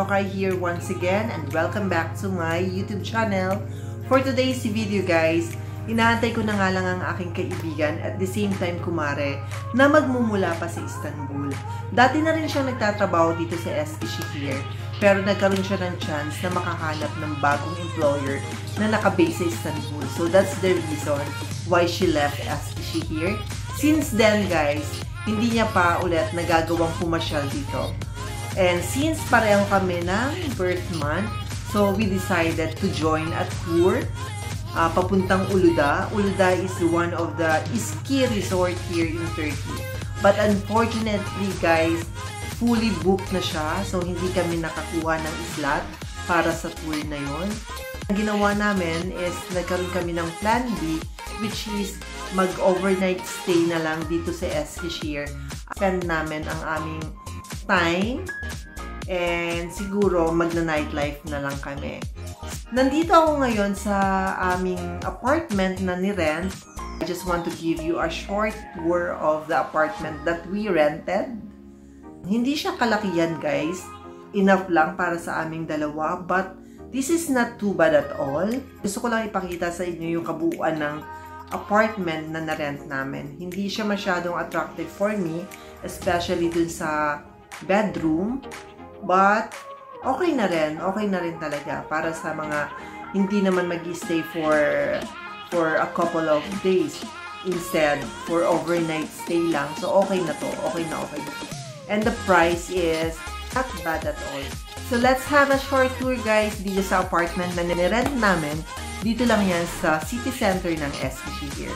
Nokay here once again and welcome back to my YouTube channel. For today's video guys, inaantay ko na nga lang ang aking kaibigan at the same time kumare na magmumula pa sa Istanbul. Dati na rin siyang nagtatrabaho dito sa Eskişehir pero nagkaroon siya ng chance na makahanap ng bagong employer na nakabase sa Istanbul. So that's the reason why she left Eskişehir. Since then guys, hindi niya pa ulit nagagawang pumasyal dito. And since pareho kami ng birth month, so we decided to join a tour papuntang Uludağ. Uludağ is one of the ski resort here in Turkey. But unfortunately guys, fully booked na siya. So hindi kami nakakuha ng slot para sa tour na yon. Ang ginawa namin is nagkaroon kami ng plan B, which is mag-overnight stay na lang dito sa Eskişehir. Spend namin ang aming time and siguro magna-nightlife na lang kami. Nandito ako ngayon sa aming apartment na ni-rent. I just want to give you a short tour of the apartment that we rented. Hindi siya kalakihan guys. Enough lang para sa aming dalawa, but this is not too bad at all. Gusto ko lang ipakita sa inyo yung kabuuan ng apartment na na-rent namin. Hindi siya masyadong attractive for me, especially dun sa bedroom, but okay na rin talaga para sa mga hindi naman mag-stay for a couple of days, instead for overnight stay lang. So okay na to, okay na to. And the price is not bad at all. So let's have a short tour guys dito sa apartment na nirent namin. Dito lang yan sa city center ng Eskişehir.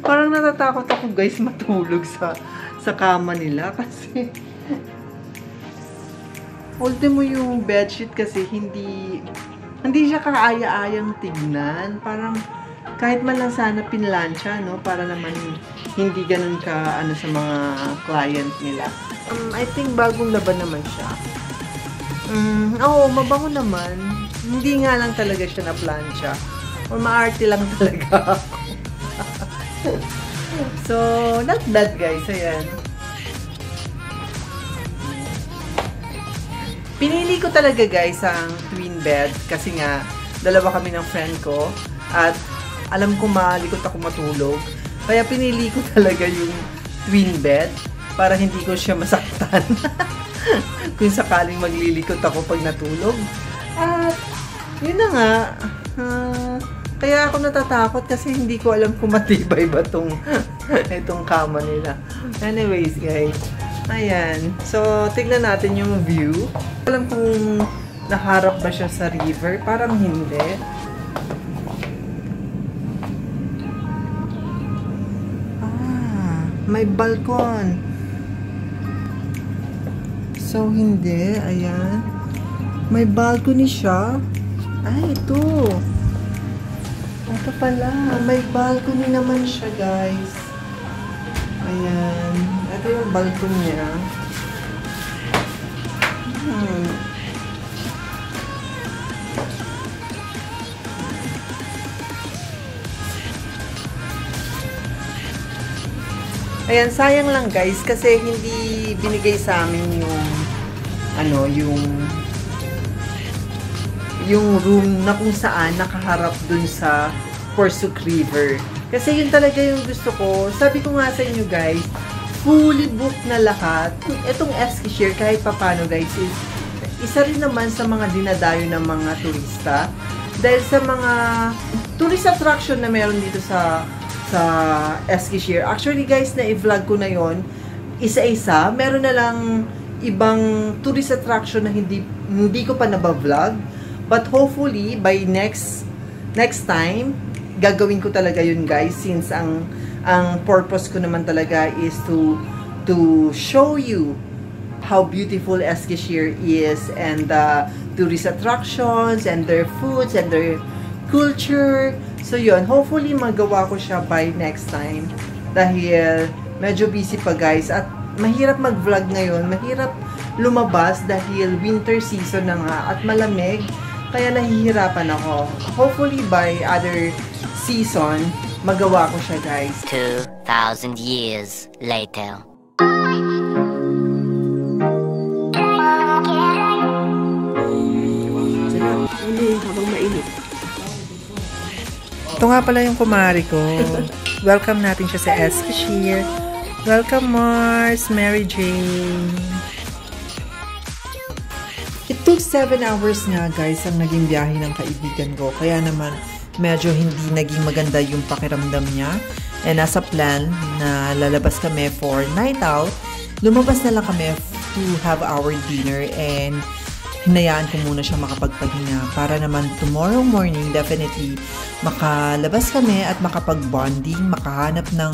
Parang natatakot ako guys matulog sa kama nila kasi ultimo yung bedsheet kasi hindi siya kaaya-ayang tignan. Parang kahit man lang sana pinlansya, no? Para naman hindi ganun ka sa mga client nila. I think bagong laban naman siya. Oo, mabango naman. Hindi nga lang talaga siya na plancha. Or maarte lang talaga ako. So, not that guys. Ayan. Pinili ko talaga guys ang twin bed kasi nga dalawa kami ng friend ko at alam ko malikot ako matulog. Kaya pinili ko talaga yung twin bed para hindi ko siya masaktan kung sakaling maglilikot ako pag natulog. At yun na nga, kaya ako natatakot kasi hindi ko alam kung matibay ba itong kama nila. Anyways guys, ayan. So, tignan natin yung view. Alam kung naharap ba siya sa river. Parang hindi. May balkon. So, hindi. Ayan. May balcony siya. Ay, ito. Ito pala. May balcony naman siya, guys. Ayan. Ito yung balcony niya. Ayan, sayang lang guys kasi hindi binigay sa amin yung room na kung saan nakaharap dun sa Porsuk River. Kasi yun talaga yung gusto ko. Sabi ko nga sa inyo guys, fully booked na lahat. Itong Eskişehir kahit papano guys is isa rin naman sa mga dinadayo ng mga turista. Dahil sa mga tourist attraction na meron dito sa Eskişehir. Actually guys, na-i-vlog ko na yon isa-isa. Meron na lang ibang tourist attraction na hindi ko pa naba-vlog. But hopefully, by next time, gagawin ko talaga yun guys. Since ang purpose ko naman talaga is to show you how beautiful Eskişehir is and the tourist attractions and their foods and their culture. So yun, hopefully magawa ko siya by next time dahil medyo busy pa guys at mahirap mag-vlog ngayon, mahirap lumabas dahil winter season na nga at malamig kaya nahihirapan ako. Hopefully by other season magawa ko siya guys. 2,000 years later. Habang mainit. Ito nga pala yung kumari ko. Welcome natin siya sa Eskişehir. Welcome Mars, Mary Jane. It took 7 hours nga guys ang naging biyahe ng kaibigan ko. Kaya naman medyo hindi naging maganda yung pakiramdam niya. And nasa plan na lalabas kami for night out. Lumabas na lang kami to have our dinner and hinayaan ko muna siya makapagpahinga para naman tomorrow morning definitely makalabas kami at makapag-bonding, makahanap ng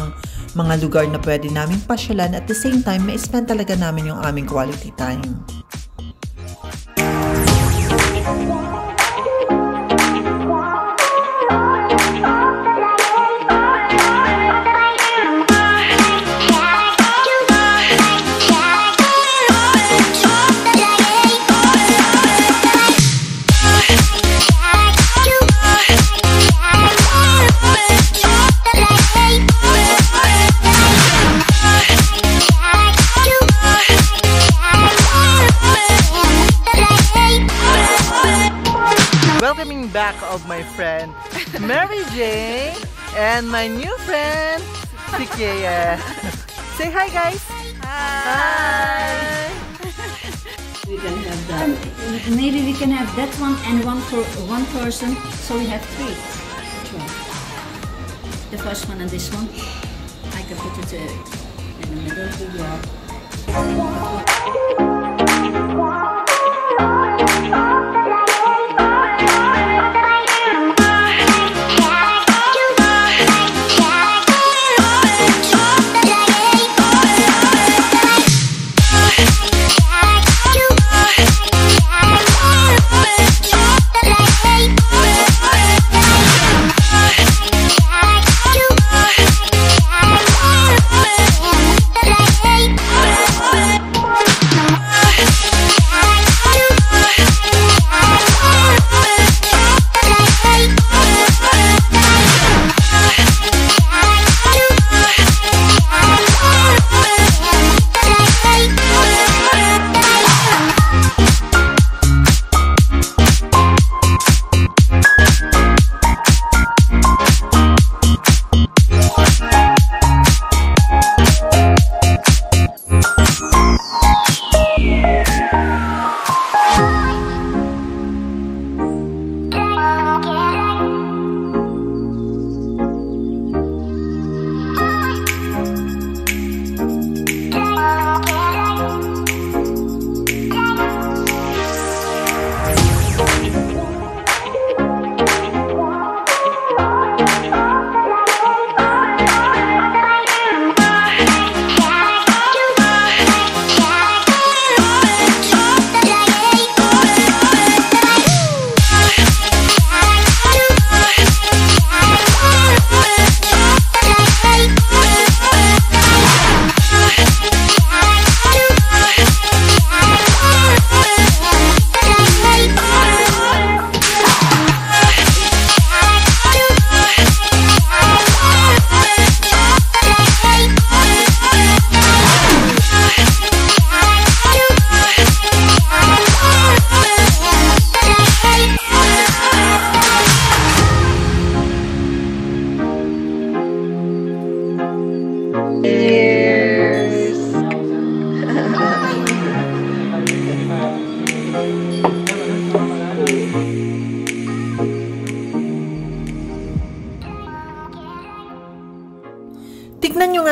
mga lugar na pwede naming pasyalan at the same time ma-spend talaga namin yung aming quality time. Welcoming back of my friend Mary Jane and my new friend si Kea. Say hi guys. Hi. We can have that. Maybe we can have that one and one for one person, so we have 3. Which one? The first one and this one. I can put it in the middle.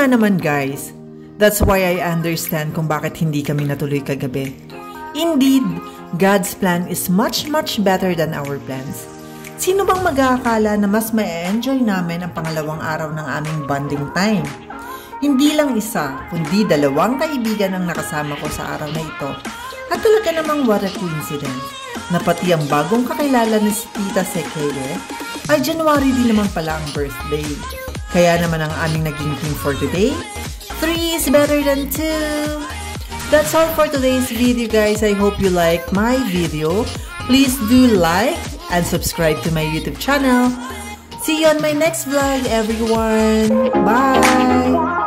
nga naman guys, that's why I understand kung bakit hindi kami natuloy kagabi. Indeed, God's plan is much better than our plans. Sino bang mag-aakala na mas ma-enjoy namin ang pangalawang araw ng aming bonding time? Hindi lang isa, kundi 2 kaibigan ang nakasama ko sa araw na ito. At talaga namang what a coincidence, na pati ang bagong kakilala ni si Tita Sekele ay January din naman pala ang birthday. Kaya naman ang aming naging theme for today, 3 is better than 2. That's all for today's video guys. I hope you liked my video. Please do like and subscribe to my YouTube channel. See you on my next vlog everyone. Bye!